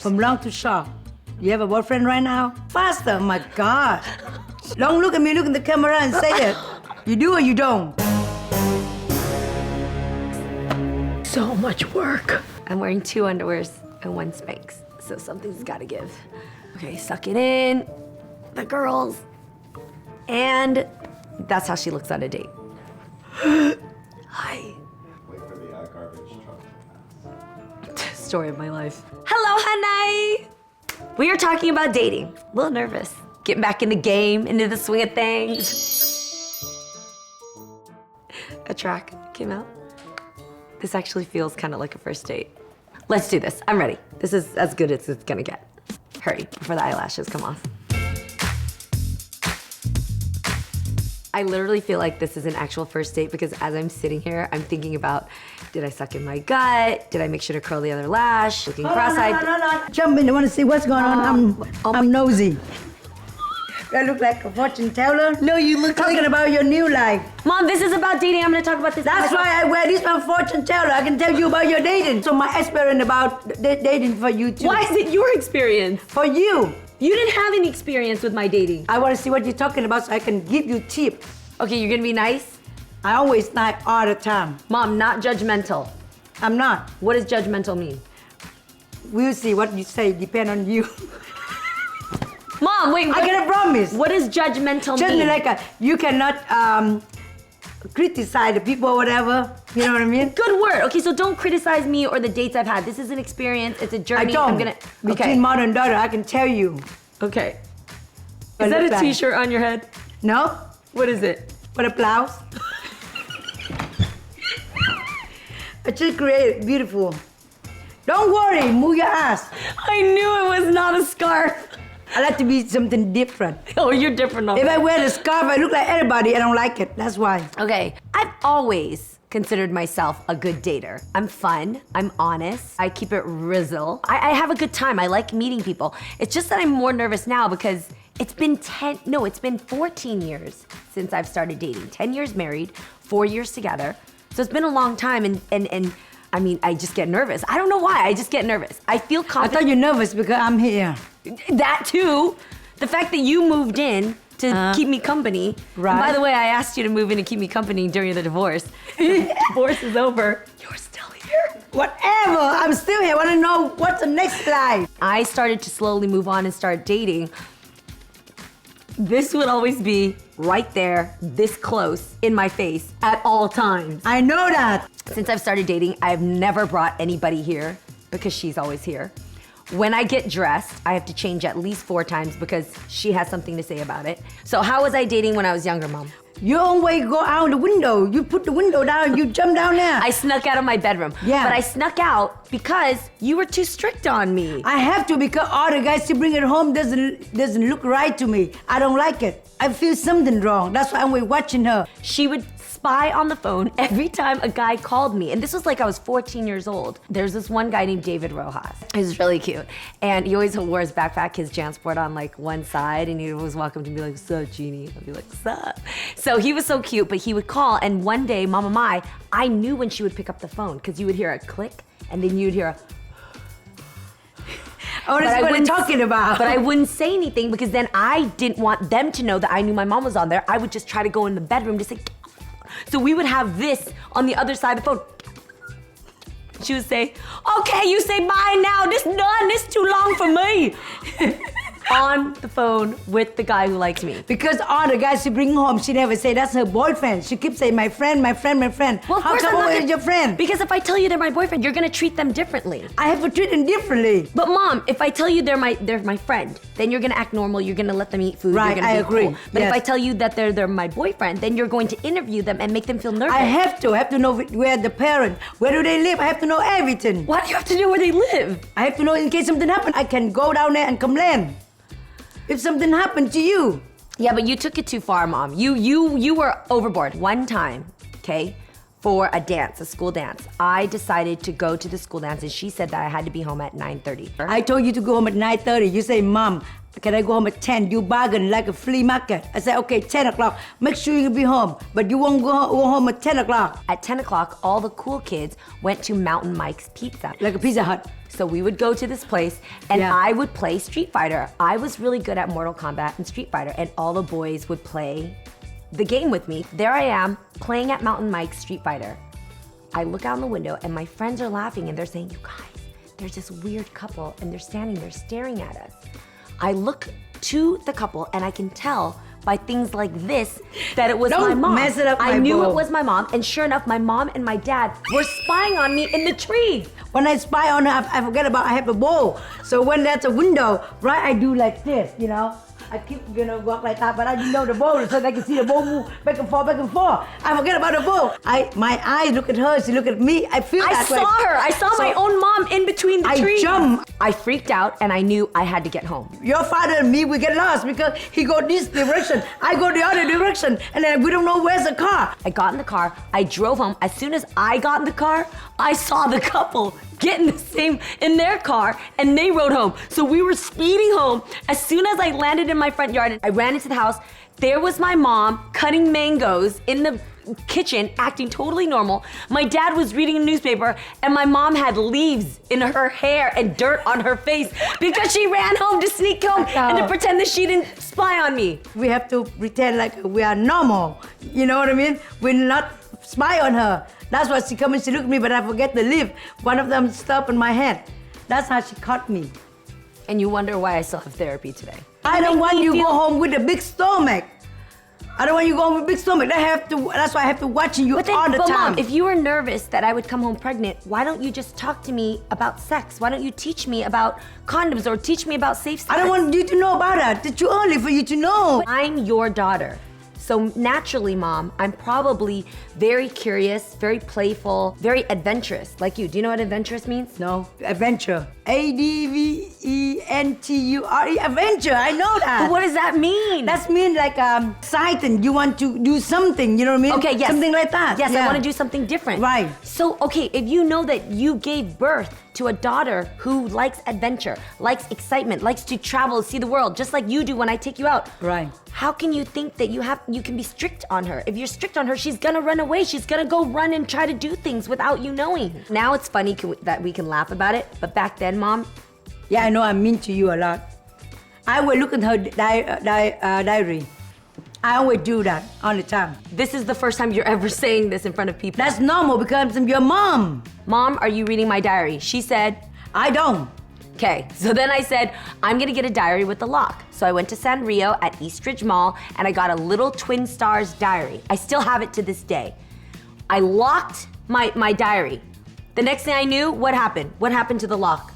from long to short. You have a boyfriend right now? Faster, my God. Don't look at me, look in the camera and say it. You do or you don't? So much work. I'm wearing 2 underwears and 1 Spanx, so something's gotta give. Okay, suck it in. The girls. And that's how she looks on a date. Hi. Wait for the garbage truck. Story of my life. Hello, Hunnay. We are talking about dating. A little nervous. Getting back in the game, into the swing of things. A track came out. This actually feels kind of like a first date. Let's do this. I'm ready. This is as good as it's gonna get. Hurry, before the eyelashes come off. I literally feel like this is an actual first date because as I'm sitting here, I'm thinking about, did I suck in my gut? Did I make sure to curl the other lash? Looking cross-eyed. No. Jump in, I want to see what's going on. I'm nosy. Do I look like a fortune teller? No, you look Talking like... about your new life. Mom, this is about dating. I'm gonna talk about this. That's why I wear this one fortune teller. I can tell you about your dating. So my experience about dating for you too. Why is it your experience? For you. You didn't have any experience with my dating. I want to see what you're talking about so I can give you tips. Okay, you're gonna be nice? I always nice all the time. Mom, not judgmental. I'm not. What does judgmental mean? We'll see what you say, depend on you. Mom, wait, I get a promise. what does judgmental Just mean? like you cannot criticize the people or whatever. You know what I mean? Good word. Okay, so don't criticize me or the dates I've had. This is an experience, it's a journey. I don't. I'm gonna... Between mother and daughter, I can tell you. Okay. What Is that it a look like. t-shirt on your head? No? What is it? For the blouse. I just created beautiful. Don't worry, move your ass. I knew it was not a scarf. I like to be something different. Oh, you're different on If I wear the scarf, I look like everybody. I don't like it. That's why. Okay, I've always considered myself a good dater. I'm fun, I'm honest, I keep it rizzle. I have a good time, I like meeting people. It's just that I'm more nervous now because it's been 14 years since I've started dating. 10 years married, 4 years together. So it's been a long time and I mean, I just get nervous. I don't know why, I just get nervous. I feel I confident. thought you're nervous because I'm here. That too. The fact that you moved in to keep me company. Right. And by the way, I asked you to move in and keep me company during the divorce. The divorce is over. You're still here. Whatever, I'm still here. I want to know what's the next life. I started to slowly move on and start dating. This would always be right there, this close, in my face, at all times. I know that. Since I've started dating, I've never brought anybody here because she's always here. When I get dressed, I have to change at least 4 times because she has something to say about it. So how was I dating when I was younger, Mom? You always go out the window. You put the window down, you jump down there. I snuck out of my bedroom. Yeah. But I snuck out because you were too strict on me. I have to because all the guys to bring it home doesn't look right to me. I don't like it. I feel something wrong. That's why I'm always watching her. She would spy on the phone every time a guy called me. And this was like I was 14 years old. There's this one guy named David Rojas. He was really cute. And he always wore his backpack, his JanSport on like one side, and he was welcome to be like, "What's up, Jeannie?" I'd be like, "What's up?" So he was so cute, but he would call, and one day, Mama Mai, I knew when she would pick up the phone, because you would hear a click, and then you'd hear a Oh, that's what I'm talking about. But I wouldn't say anything because then I didn't want them to know that I knew my mom was on there. I would just try to go in the bedroom to say, "Get off the phone." So we would have this on the other side of the phone. She would say, "Okay, you say bye now. This done. This too long for me." On the phone with the guy who liked me. Because all the guys she bring home, she never say that's her boyfriend. She keeps saying, my friend, my friend, my friend. Well, of How course come I'm not always gonna- your friend? Because if I tell you they're my boyfriend, you're gonna treat them differently. I have to treat them differently. But Mom, if I tell you they're my friend, then you're gonna act normal. You're gonna let them eat food. Right, You're gonna I be agree. Cool. But if Yes. I tell you that they're my boyfriend, then you're going to interview them and make them feel nervous. I have to know where the parent, where do they live? I have to know everything. Why do you have to know where they live? I have to know in case something happens. I can go down there and complain. If something happened to you. Yeah, but you took it too far, Mom. You were overboard. One time, okay, for a dance, a school dance, I decided to go to the school dance, and she said that I had to be home at 9:30. I told you to go home at 9:30. You say, Mom, can I go home at 10? You bargain like a flea market. I said, okay, 10 o'clock. Make sure you be home. But you won't go home at 10 o'clock. At 10 o'clock, all the cool kids went to Mountain Mike's Pizza. Like a Pizza Hut. So we would go to this place and Yeah. I would play Street Fighter. I was really good at Mortal Kombat and Street Fighter, and all the boys would play the game with me. There I am playing at Mountain Mike's Street Fighter. I look out the window and my friends are laughing and they're saying, "You guys, there's this weird couple and they're standing there staring at us." I look to the couple and I can tell by things like this that it was Don't my mom. mess it up, I my knew boo. it was my mom, and sure enough, my mom and my dad were spying on me in the trees. When I spy on her, I forget about I have a bowl. So when that's a window, right, I do like this, you know. I keep walk like that, but I didn't know the bowl, so they can see the bowl move back and forth, back and forth. I forget about the bowl. My eyes look at her, she look at me. I feel I that way. saw her. I saw my own mom in between the I trees. jumped. I freaked out and I knew I had to get home. Your father and me, we get lost because he go this direction, I go the other direction, and then we don't know where's the car. I got in the car, I drove home. As soon as I got in the car, I saw the couple get in their car, and they rode home. So we were speeding home. As soon as I landed in my front yard, I ran into the house. There was my mom cutting mangoes in the kitchen, acting totally normal. My dad was reading a newspaper, and my mom had leaves in her hair and dirt on her face because she ran home to sneak home and to pretend that she didn't spy on me. We have to pretend like we are normal. You know what I mean? We're not spy on her. That's why she come and she look at me, but I forget the leaf. One of them stopped in my head. That's how she caught me. And you wonder why I still have therapy today. I don't want you to go home with a big stomach. I don't want you to go home with a big stomach. That's why I have to watch you all the But time. Mom, if you were nervous that I would come home pregnant, why don't you just talk to me about sex? Why don't you teach me about condoms or teach me about safe sex? I don't want you to know about that. It's too early for you to know. I'm your daughter. So naturally, Mom, I'm probably very curious, very playful, very adventurous, like you. Do you know what adventurous means? No, adventure. ADVENTURE, adventure. I know that. But what does that mean? That means like exciting. You want to do something. You know what I mean? Okay, yes. Something like that. Yes, I Yeah. want to do something different. Right. So, okay, if you know that you gave birth to a daughter who likes adventure, likes excitement, likes to travel, see the world, just like you do when I take you out. Right. How can you think that you can be strict on her? If you're strict on her, she's gonna run away. She's gonna go run and try to do things without you knowing. Now it's funny that we can laugh about it, but back then, Mom, Yeah, I know I'm mean to you a lot. I will look at her diary. I always do that all the time. this is the first time you're ever saying this in front of people. That's normal because I'm your mom. Mom, are you reading my diary? She said, I don't. okay. So then I said, I'm gonna get a diary with the lock. So I went to Sanrio at Eastridge Mall and I got a little Twin Stars diary. I still have it to this day. I locked my diary. The next thing I knew, what happened? What happened to the lock?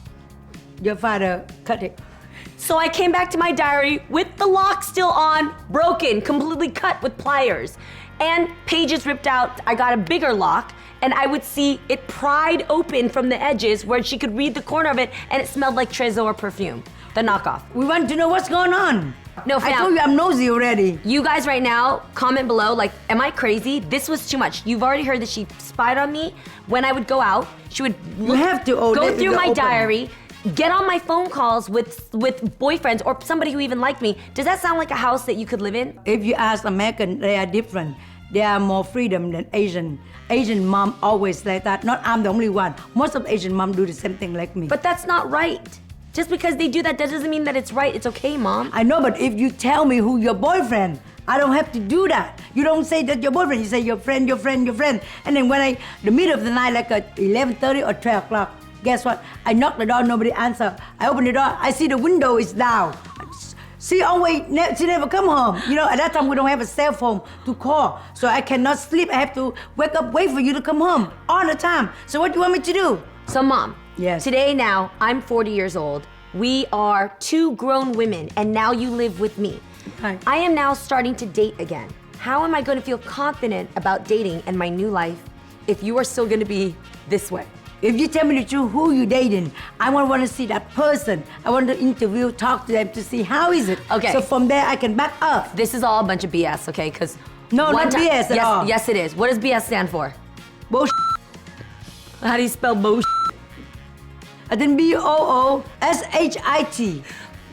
Your father cut it. So I came back to my diary with the lock still on, broken, completely cut with pliers, and pages ripped out. I got a bigger lock, and I would see it pried open from the edges where she could read the corner of it, and it smelled like Trésor perfume, the knockoff. We want to know what's going on. No, I fam. told you I'm nosy already. You guys right now, comment below, like, am I crazy? This was too much. You've already heard that she spied on me. When I would go out, she would have to, go let through it my open. diary, get on my phone calls with boyfriends or somebody who even liked me. Does that sound like a house that you could live in? If you ask American, they are different. They are more freedom than Asian. Asian mom always like that. Not I'm the only one. Most of Asian mom do the same thing like me. But that's not right. Just because they do that doesn't mean that it's right. It's okay, Mom. I know, but if you tell me who your boyfriend, I don't have to do that. You don't say that your boyfriend. You say your friend, your friend, your friend. And then when the middle of the night, like at 11:30 or 12 o'clock, guess what? I knock the door, nobody answer. I open the door, I see the window is down. She never come home. You know, at that time we don't have a cell phone to call. So I cannot sleep. I have to wake up, wait for you to come home all the time. So what do you want me to do? So, Mom, Yes. today now, I'm 40 years old. We are two grown women, and now you live with me. Right. I am now starting to date again. How am I going to feel confident about dating and my new life if you are still going to be this way? If you tell me the truth, who you dating, I want to see that person. I want to interview, talk to them to see how is it. Okay. So from there I can back up. This is all a bunch of BS, okay? Because No, not BS at all. Yes, it is. What does BS stand for? Bullshit. How do you spell bullshit? I think BOOSHIT.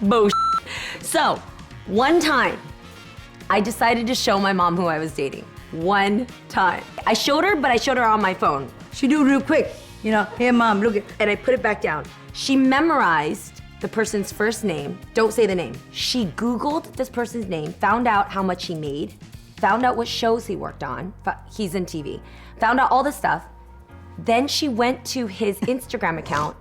Bullshit. So, one time, I decided to show my mom who I was dating. One time. I showed her, but I showed her on my phone. She do real quick. You know, here mom, look at. And I put it back down. She memorized the person's first name. Don't say the name. She Googled this person's name, found out how much he made, found out what shows he worked on. He's in TV. Found out all this stuff. Then she went to his Instagram account,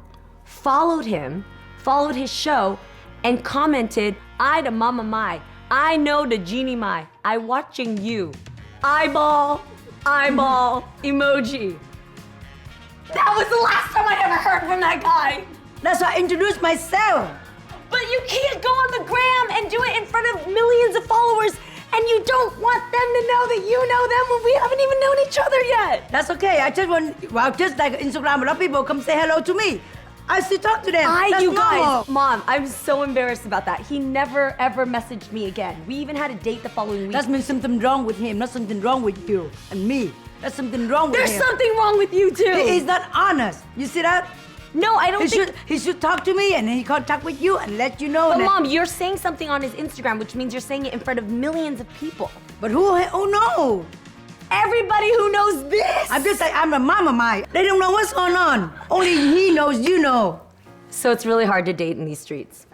followed him, followed his show, and commented, I the Mama Mai. I know the Jeannie Mai. I watching you. Eyeball, emoji. That was the last time I ever heard from that guy. That's why I introduced myself. But you can't go on the gram and do it in front of millions of followers, and you don't want them to know that you know them when we haven't even known each other yet. That's okay. I just want, well, just like Instagram, a lot of people come say hello to me. I still talk to them. That's You guys, normal. Mom, I'm so embarrassed about that. He never ever messaged me again. We even had a date the following week. That means something wrong with him, not something wrong with you and me. There's something wrong with There's him. something wrong with you too. He is not honest. You see that? No, I don't think. He should talk to me and he contact with you and let you know. But that- Mom, you're saying something on his Instagram, which means you're saying it in front of millions of people. But who? Oh no! Everybody who knows this. I'm just like I'm a Mama Mai. They don't know what's going on. Only he knows. You know. So it's really hard to date in these streets.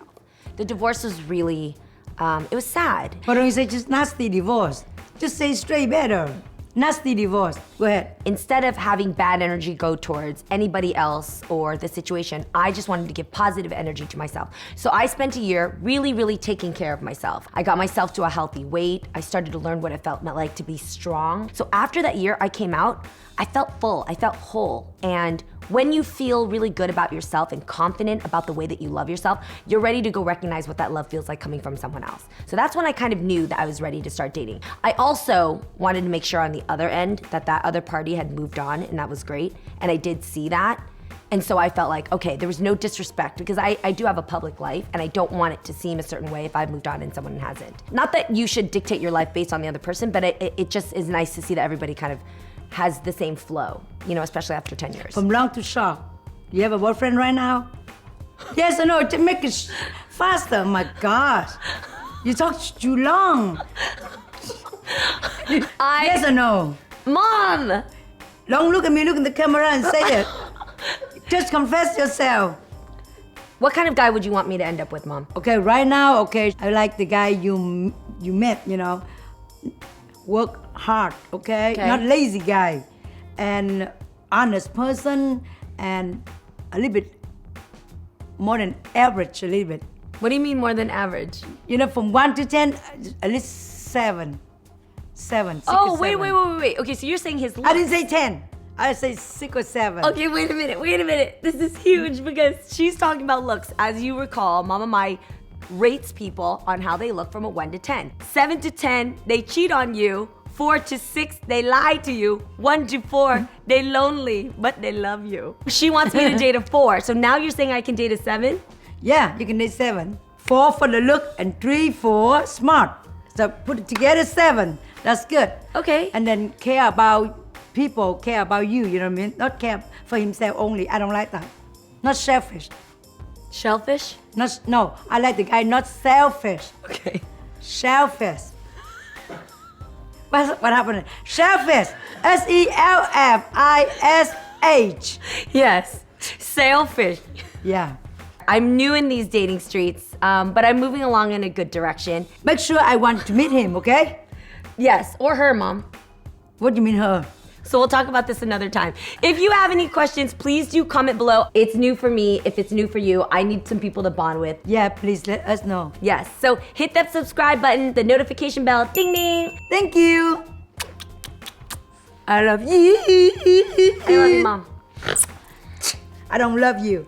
The divorce was really, it was sad. But don't you say just nasty divorce? Just say straight better. Nasty divorce. Go ahead. Instead of having bad energy go towards anybody else or the situation, I just wanted to give positive energy to myself. So I spent a year really, really taking care of myself. I got myself to a healthy weight. I started to learn what it felt like to be strong. So after that year, I came out, I felt full, I felt whole. And when you feel really good about yourself and confident about the way that you love yourself, you're ready to go recognize what that love feels like coming from someone else. So that's when I kind of knew that I was ready to start dating. I also wanted to make sure on the other end that other party had moved on, and that was great. And I did see that. And so I felt like, okay, there was no disrespect because I do have a public life and I don't want it to seem a certain way if I've moved on and someone hasn't. Not that you should dictate your life based on the other person, but it just is nice to see that everybody kind of has the same flow, you know, especially after 10 years. From long to short. You have a boyfriend right now? Yes or no? To make it faster. My gosh. You talk too long. Yes or no? Mom! Don't look at me, look in the camera and say it. Just confess yourself. What kind of guy would you want me to end up with, Mom? Okay, right now, okay, I like the guy you met, you know. Work hard, okay? Not lazy guy. And honest person and a little bit more than average, a little bit. What do you mean more than average? You know, from 1 to 10, at least 7. 7, 6 Oh, or wait. 7. Okay, so you're saying his I didn't say 10. I say 6 or 7. Okay, wait a minute. This is huge because she's talking about looks. As you recall, Mama Mai rates people on how they look from a 1 to 10. 7 to 10, they cheat on you. 4 to 6, they lie to you. 1 to 4, they lonely, but they love you. She wants me to date a 4, so now you're saying I can date a 7? Yeah, you can date 7. 4 for the look and 3 for smart. So put it together, 7. That's good. Okay. And then care about people, care about you, you know what I mean? Not care for himself only. I don't like that. Not selfish. Shellfish? No, I like the guy not selfish. Okay. Selfish. What happened? Selfish. S-E-L-F-I-S-H. Yes. Sailfish. Yeah. I'm new in these dating streets, but I'm moving along in a good direction. Make sure I want to meet him, okay? Yes, or her, Mom. What do you mean her? So we'll talk about this another time. If you have any questions, please do comment below. It's new for me. If it's new for you, I need some people to bond with. Yeah, please let us know. Yes, so hit that subscribe button, the notification bell, ding ding. Thank you. I love you. I love you, Mom. I don't love you.